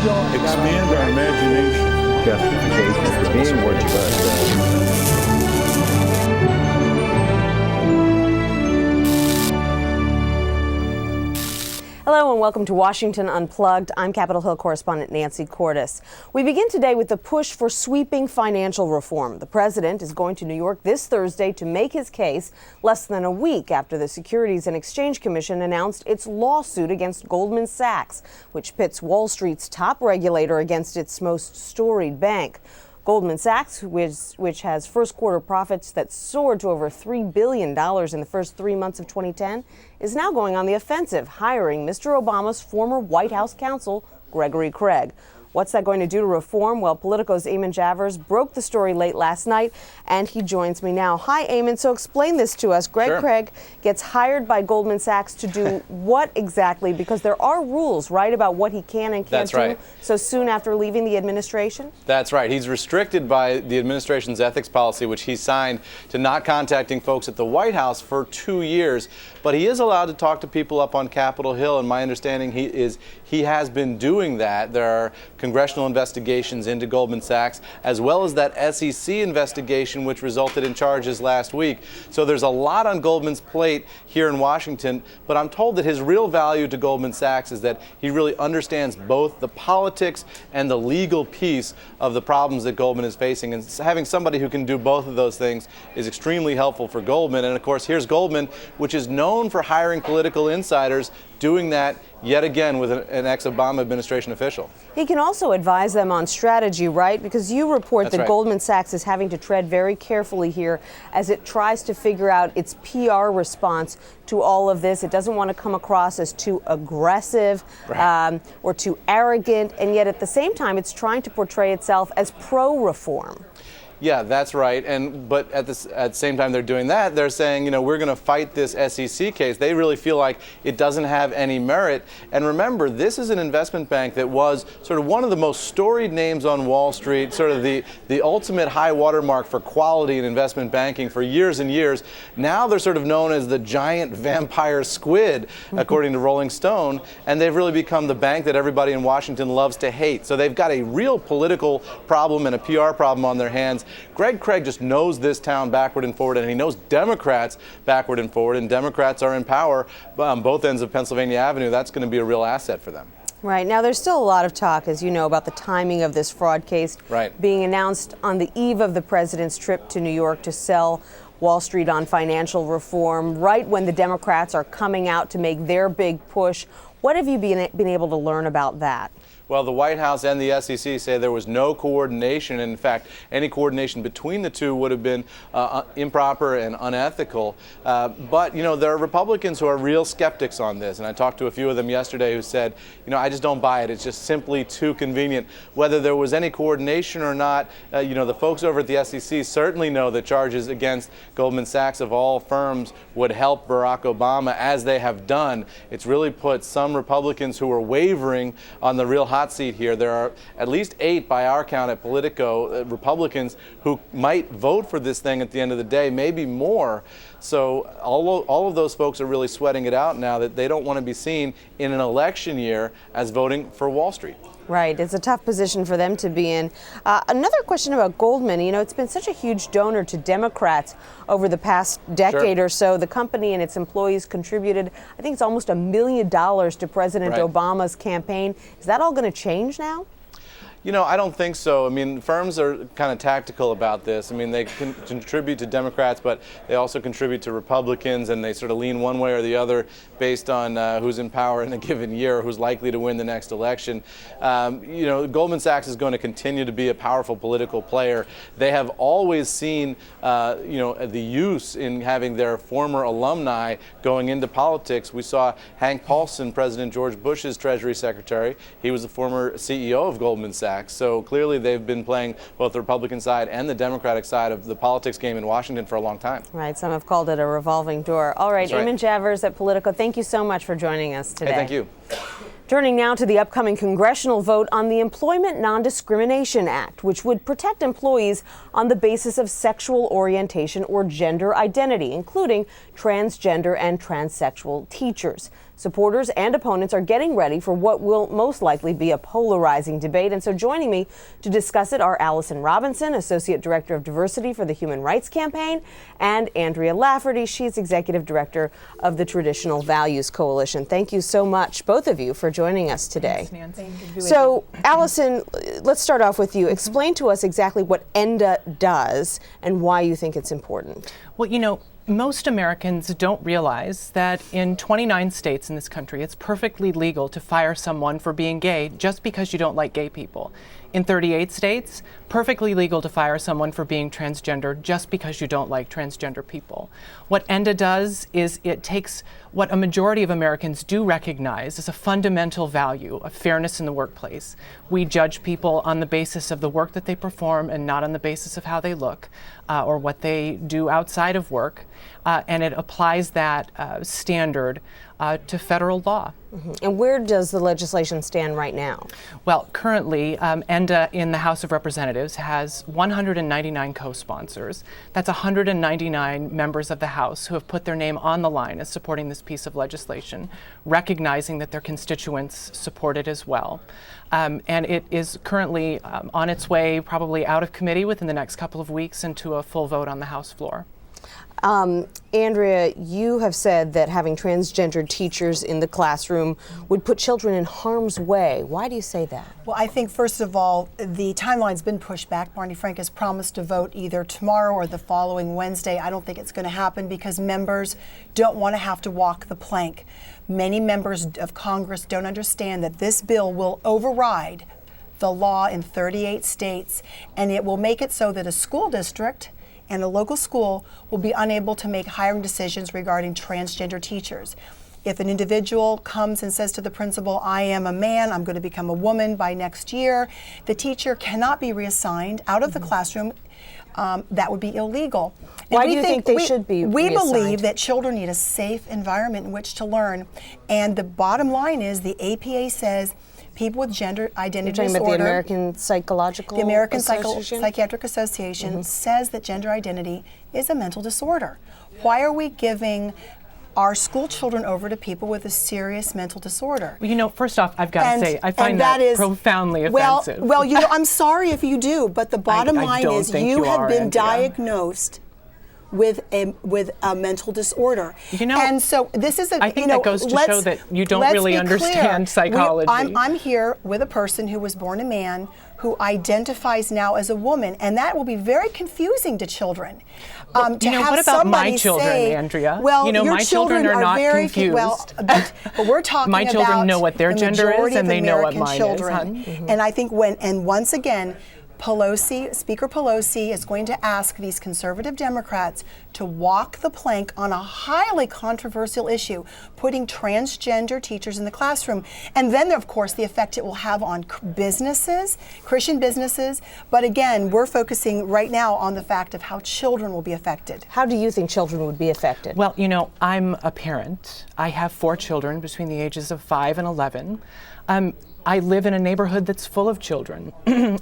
expand our imagination. Justification for being what you are. Hello and welcome to Washington Unplugged. I'm Capitol Hill correspondent Nancy Cordes. We begin today with the push for sweeping financial reform. The president is going to New York this Thursday to make his case less than a week after the Securities and Exchange Commission announced its lawsuit against Goldman Sachs, which pits Wall Street's top regulator against its most storied bank. Goldman Sachs, which has first quarter profits that soared to over $3 billion in the first 3 months of 2010, is now going on the offensive, hiring Mr. Obama's former White House counsel, Gregory Craig. What's that going to do to reform? Well, Politico's Eamon Javers broke the story late last night, and he joins me now. Hi, Eamon. So explain this to us. Greg Craig gets hired by Goldman Sachs to do what exactly? Because there are rules, right, about what he can and can't do so soon after leaving the administration? That's right. He's restricted by the administration's ethics policy, which he signed, to not contacting folks at the White House for 2 years. But he is allowed to talk to people up on Capitol Hill, and my understanding he has been doing that. There are congressional investigations into Goldman Sachs, as well as that SEC investigation, which resulted in charges last week. So there's a lot on Goldman's plate here in Washington, but I'm told that his real value to Goldman Sachs is that he really understands both the politics and the legal piece of the problems that Goldman is facing. And having somebody who can do both of those things is extremely helpful for Goldman. And of course, here's Goldman, which is known for hiring political insiders, doing that yet again with an ex-Obama administration official. He can also advise them on strategy, right? Because you report that Goldman Sachs is having to tread very carefully here as it tries to figure out its PR response to all of this. It doesn't want to come across as too aggressive or too arrogant, and yet at the same time, it's trying to portray itself as pro-reform. Yeah, that's right. But at the same time they're doing that, they're saying, we're going to fight this SEC case. They really feel like it doesn't have any merit. And remember, this is an investment bank that was sort of one of the most storied names on Wall Street, sort of the ultimate high watermark for quality in investment banking for years and years. Now they're sort of known as the giant vampire squid, according to Rolling Stone, and they've really become the bank that everybody in Washington loves to hate. So they've got a real political problem and a PR problem on their hands. Greg Craig just knows this town backward and forward, and he knows Democrats backward and forward, and Democrats are in power on both ends of Pennsylvania Avenue. That's going to be a real asset for them. Right. Now, there's still a lot of talk, as you know, about the timing of this fraud case being announced on the eve of the president's trip to New York to sell Wall Street on financial reform, right when the Democrats are coming out to make their big push. What have you been able to learn about that? Well, the White House and the SEC say there was no coordination. In fact, any coordination between the two would have been improper and unethical. But, there are Republicans who are real skeptics on this. And I talked to a few of them yesterday who said, I just don't buy it. It's just simply too convenient. Whether there was any coordination or not, the folks over at the SEC certainly know that charges against Goldman Sachs of all firms would help Barack Obama, as they have done. It's really put some Republicans who are wavering on the real hot seat here. There are at least 8 by our count at Politico, Republicans who might vote for this thing at the end of the day, maybe more. So all of those folks are really sweating it out now that they don't want to be seen in an election year as voting for Wall Street. Right. It's a tough position for them to be in. Another question about Goldman. It's been such a huge donor to Democrats over the past decade or so. The company and its employees contributed, I think it's almost $1 million to President Obama's campaign. Is that all going to change now? I don't think so. I mean, firms are kind of tactical about this. I mean, they contribute to Democrats, but they also contribute to Republicans, and they sort of lean one way or the other based on who's in power in a given year, who's likely to win the next election. Goldman Sachs is going to continue to be a powerful political player. They have always seen, the use in having their former alumni going into politics. We saw Hank Paulson, President George Bush's Treasury Secretary. He was the former CEO of Goldman Sachs. So clearly they've been playing both the Republican side and the Democratic side of the politics game in Washington for a long time. Right. Some have called it a revolving door. All right. Eamon Javers at Politico, thank you so much for joining us today. Hey, thank you. Turning now to the upcoming congressional vote on the Employment Non-Discrimination Act, which would protect employees on the basis of sexual orientation or gender identity, including transgender and transsexual teachers. Supporters and opponents are getting ready for what will most likely be a polarizing debate. And so joining me to discuss it are Allyson Robinson, Associate Director of Diversity for the Human Rights Campaign, and Andrea Lafferty. She's Executive Director of the Traditional Values Coalition. Thank you so much, both of you, for joining us today. Thanks, Nancy. So, Allyson, let's start off with you. Explain to us exactly what ENDA does and why you think it's important. Well, you know, most Americans don't realize that in 29 states in this country, it's perfectly legal to fire someone for being gay just because you don't like gay people. In 38 states, perfectly legal to fire someone for being transgender just because you don't like transgender people. What ENDA does is it takes what a majority of Americans do recognize as a fundamental value of fairness in the workplace. We judge people on the basis of the work that they perform and not on the basis of how they look or what they do outside of work. And it applies that standard to federal law. Mm-hmm. And where does the legislation stand right now? Well, currently, ENDA in the House of Representatives has 199 co-sponsors. That's 199 members of the House who have put their name on the line as supporting this piece of legislation, recognizing that their constituents support it as well. And it is currently on its way, probably out of committee within the next couple of weeks, into a full vote on the House floor. Andrea, you have said that having transgendered teachers in the classroom would put children in harm's way. Why do you say that? Well, I think, first of all, the timeline's been pushed back. Barney Frank has promised to vote either tomorrow or the following Wednesday. I don't think it's going to happen because members don't want to have to walk the plank. Many members of Congress don't understand that this bill will override the law in 38 states, and it will make it so that a school district and a local school will be unable to make hiring decisions regarding transgender teachers. If an individual comes and says to the principal, I am a man, I'm going to become a woman by next year, the teacher cannot be reassigned out of the classroom. That would be illegal. Why do you think they should be We reassigned? believe that children need a safe environment in which to learn. And the bottom line is the APA says people with gender identity You're talking disorder, about the American Psychological the American Association? Psychiatric Association says that gender identity is a mental disorder. Why are we giving our school children over to people with a serious mental disorder? Well, you know, first off, I've got to say, I find that profoundly offensive. Well, you know, I'm sorry if you do, but the bottom line is you have been diagnosed with a mental disorder. You know, and so this is I think that goes to show that you don't really understand psychology. I'm here with a person who was born a man who identifies now as a woman, and that will be very confusing to children. Well, you know, what about my children, Andrea? Well, you know, your my children are not confused. But we're talking my children about know what their the gender is, majority and of they know what American mine children. is. And I think once again, Speaker Pelosi is going to ask these conservative Democrats to walk the plank on a highly controversial issue, putting transgender teachers in the classroom. And then, of course, the effect it will have on businesses, Christian businesses. But again, we're focusing right now on the fact of how children will be affected. How do you think children would be affected? Well, you know, I'm a parent. I have 4 children between the ages of 5 and 11. I live in a neighborhood that's full of children,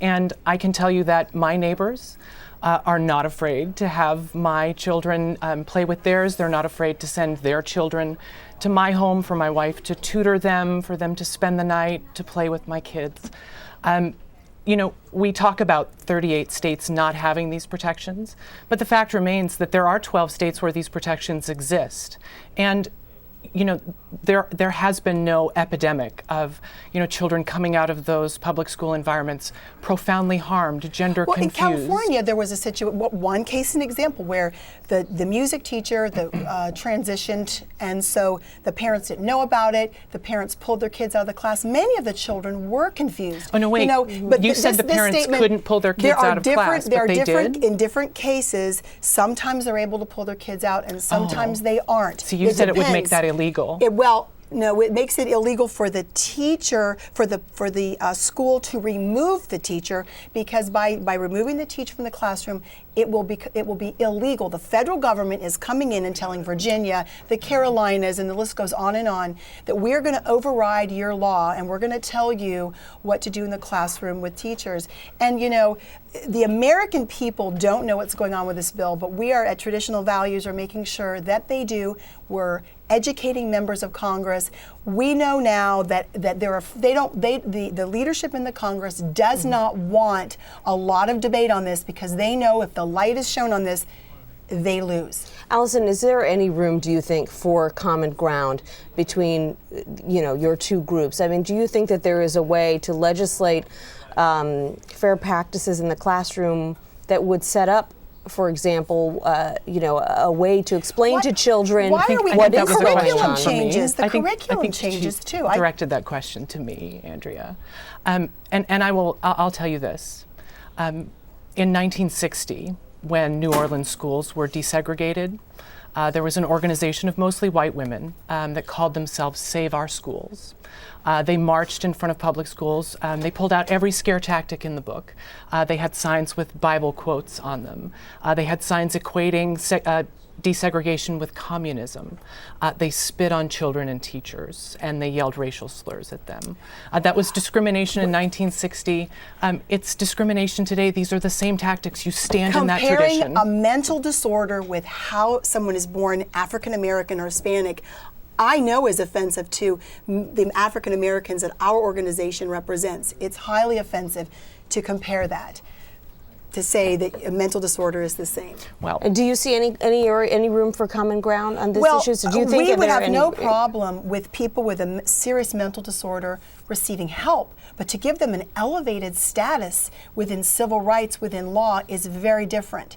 and I can tell you that my neighbors are not afraid to have my children play with theirs. They're not afraid to send their children to my home for my wife to tutor them, for them to spend the night, to play with my kids. You know, we talk about 38 states not having these protections, but the fact remains that there are 12 states where these protections exist. And you know, there has been no epidemic of, you know, children coming out of those public school environments profoundly harmed, gender confused. In California, there was a situation, one case, an example, where the music teacher transitioned, and so the parents didn't know about it. The parents pulled their kids out of the class. Many of the children were confused. Oh no, wait! You know, but you said the parents couldn't pull their kids out of class, but they did? In different cases, sometimes they're able to pull their kids out, and sometimes they aren't. So you said it would make that illegal. No, it makes it illegal for the teacher, for the school to remove the teacher, because by removing the teacher from the classroom, it will be illegal. The federal government is coming in and telling Virginia, the Carolinas, and the list goes on, that we're going to override your law and we're going to tell you what to do in the classroom with teachers. And you know, the American people don't know what's going on with this bill, but we are at Traditional Values are making sure that they do. We're educating members of Congress. We know now that the leadership in the Congress does not want a lot of debate on this, because they know if the light is shown on this, they lose. Allyson, is there any room, do you think, for common ground between, your two groups? I mean, do you think that there is a way to legislate fair practices in the classroom that would set up, for example, a way to explain to children what is going on? The curriculum changes too. I directed that question to me, Andrea, and I'll tell you this: in 1960, when New Orleans schools were desegregated, there was an organization of mostly white women that called themselves Save Our Schools. They marched in front of public schools. They pulled out every scare tactic in the book. They had signs with Bible quotes on them. They had signs equating desegregation with communism. They spit on children and teachers, and they yelled racial slurs at them. That was discrimination in 1960. It's discrimination today. These are the same tactics. You stand in that tradition. Comparing a mental disorder with how someone is born African American or Hispanic, I know is offensive to the African Americans that our organization represents. It's highly offensive to compare that, to say that a mental disorder is the same. Well, do you see any room for common ground on this issue? So do you think we would have no problem with people with a serious mental disorder receiving help, but to give them an elevated status within civil rights, within law, is very different.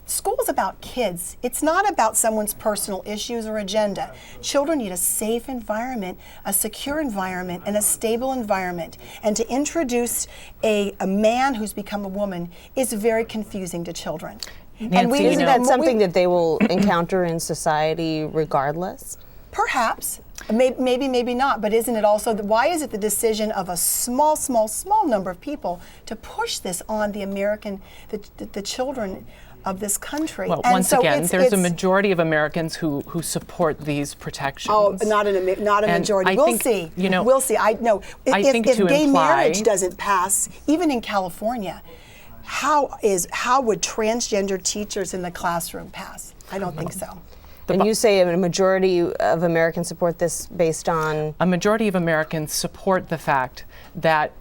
School is about kids. It's not about someone's personal issues or agenda. Children need a safe environment, a secure environment, and a stable environment. And to introduce a man who's become a woman is very confusing to children. Nancy, isn't that something that they will encounter in society regardless? Perhaps. Maybe not, but isn't it also, why is it the decision of a small number of people to push this on the children of this country? Well, once again, there's a majority of Americans who support these protections. Oh, not a majority. We'll see. We'll see. If gay marriage doesn't pass, even in California, how would transgender teachers in the classroom pass? I don't think so. And you say a majority of Americans support this based on? A majority of Americans support the fact that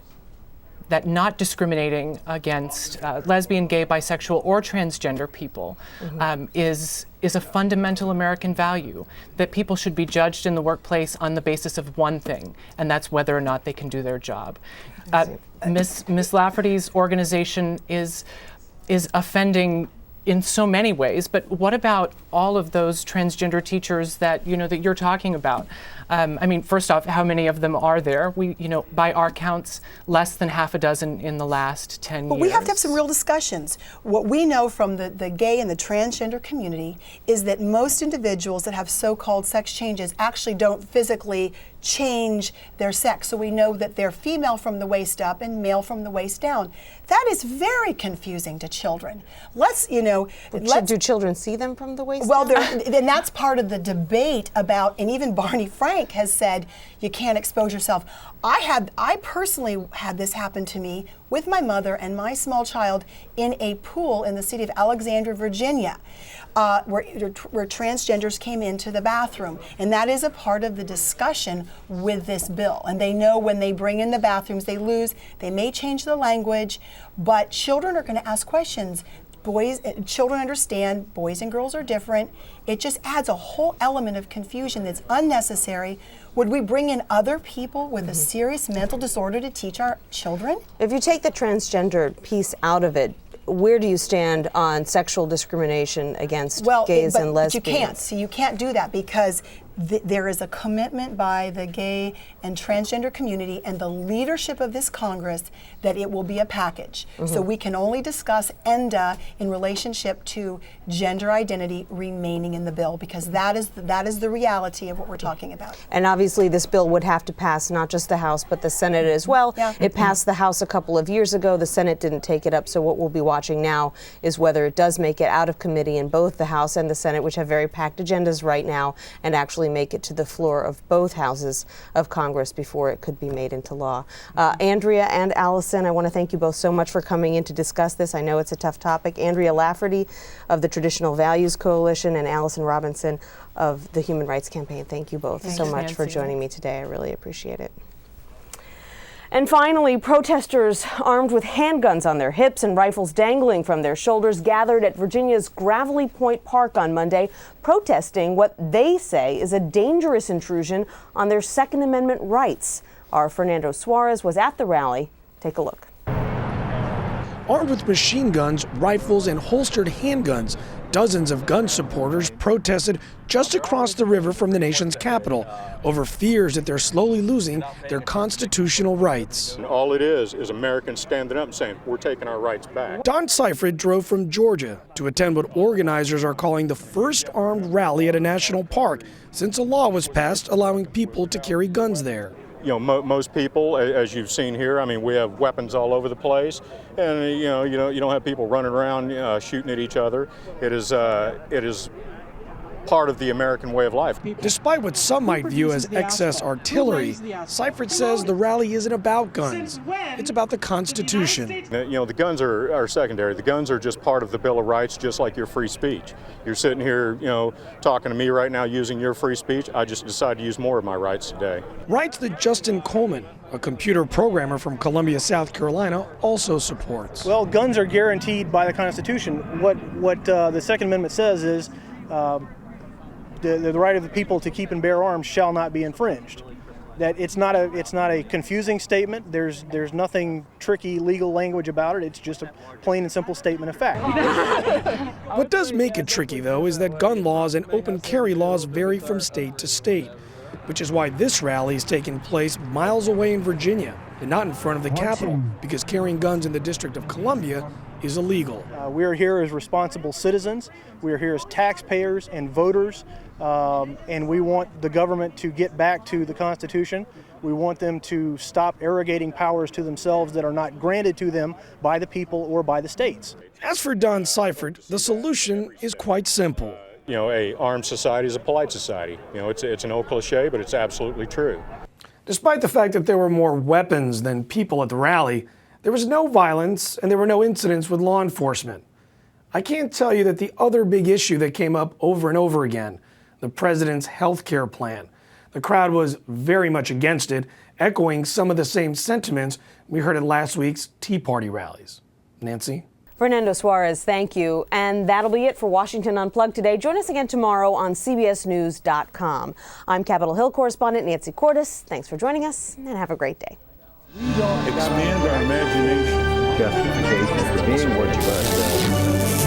not discriminating against lesbian, gay, bisexual, or transgender people is a fundamental American value, that people should be judged in the workplace on the basis of one thing, and that's whether or not they can do their job. Miss Lafferty's organization is offending in so many ways, but what about all of those transgender teachers that that you're talking about? First off, how many of them are there? By our counts, less than half a dozen in the last 10 years. But we have to have some real discussions. What we know from the gay and the transgender community is that most individuals that have so-called sex changes actually don't physically change their sex. So we know that they're female from the waist up and male from the waist down. That is very confusing to children. Do children see them from the waist down? Well, and that's part of the debate about, and even Barney Frank has said, you can't expose yourself. I personally had this happen to me with my mother and my small child in a pool in the city of Alexandria, Virginia, where transgenders came into the bathroom. And that is a part of the discussion with this bill. And they know when they bring in the bathrooms, they may change the language, but children are going to ask questions. Children understand boys and girls are different. It just adds a whole element of confusion that's unnecessary. Would we bring in other people with a serious mental disorder to teach our children? If you take the transgender piece out of it, where do you stand on sexual discrimination against gays and lesbians? But you can't. So you can't do that because there is a commitment by the gay and transgender community and the leadership of this Congress that it will be a package. So we can only discuss ENDA in relationship to gender identity remaining in the bill, because that is the reality of what we're talking about. And obviously this bill would have to pass not just the House but the Senate as well. Yeah. It passed the House a couple of years ago. The Senate didn't take it up, so what we'll be watching now is whether it does make it out of committee in both the House and the Senate, which have very packed agendas right now, and actually hopefully make it to the floor of both houses of Congress before it could be made into law. Andrea and Allyson, I want to thank you both so much for coming in to discuss this. I know it's a tough topic. Andrea Lafferty of the Traditional Values Coalition and Allyson Robinson of the Human Rights Campaign. Thank you both so much for joining me today. I really appreciate it. And finally, protesters armed with handguns on their hips and rifles dangling from their shoulders gathered at Virginia's Gravelly Point Park on Monday, protesting what they say is a dangerous intrusion on their Second Amendment rights. Our Fernando Suarez was at the rally. Take a look. Armed with machine guns, rifles, and holstered handguns, dozens of gun supporters protested just across the river from the nation's capital over fears that they're slowly losing their constitutional rights. And all it is Americans standing up and saying, we're taking our rights back. Don Seifert drove from Georgia to attend what organizers are calling the first armed rally at a national park since a law was passed allowing people to carry guns there. You know, most people, as you've seen here, I mean, we have weapons all over the place, and you don't have people running around shooting at each other. It is part of the American way of life. Despite what some might view as excess artillery, Seifert says the rally isn't about guns. It's about the Constitution. You know, the guns are secondary. The guns are just part of the Bill of Rights, just like your free speech. You're sitting here, talking to me right now using your free speech. I just decided to use more of my rights today. Rights that Justin Coleman, a computer programmer from Columbia, South Carolina, also supports. Well, guns are guaranteed by the Constitution. What the Second Amendment says is the right of the people to keep and bear arms shall not be infringed. That it's not a confusing statement. There's nothing tricky legal language about it. It's just a plain and simple statement of fact. What does make it tricky, though, is that gun laws and open carry laws vary from state to state, which is why this rally is taking place miles away in Virginia and not in front of the Capitol, because carrying guns in the District of Columbia is illegal. We are here as responsible citizens. We are here as taxpayers and voters, and we want the government to get back to the Constitution. We want them to stop arrogating powers to themselves that are not granted to them by the people or by the states. As for Don Seifert, the solution is quite simple. You know, a armed society is a polite society. You know, it's an old cliche, but it's absolutely true. Despite the fact that there were more weapons than people at the rally, there was no violence and there were no incidents with law enforcement. I can't tell you that the other big issue that came up over and over again, the president's health care plan. The crowd was very much against it, echoing some of the same sentiments we heard at last week's Tea Party rallies. Nancy? Fernando Suarez, thank you. And that'll be it for Washington Unplugged today. Join us again tomorrow on CBSNews.com. I'm Capitol Hill correspondent Nancy Cordes. Thanks for joining us and have a great day. Expand our imagination. Justification for being what you are.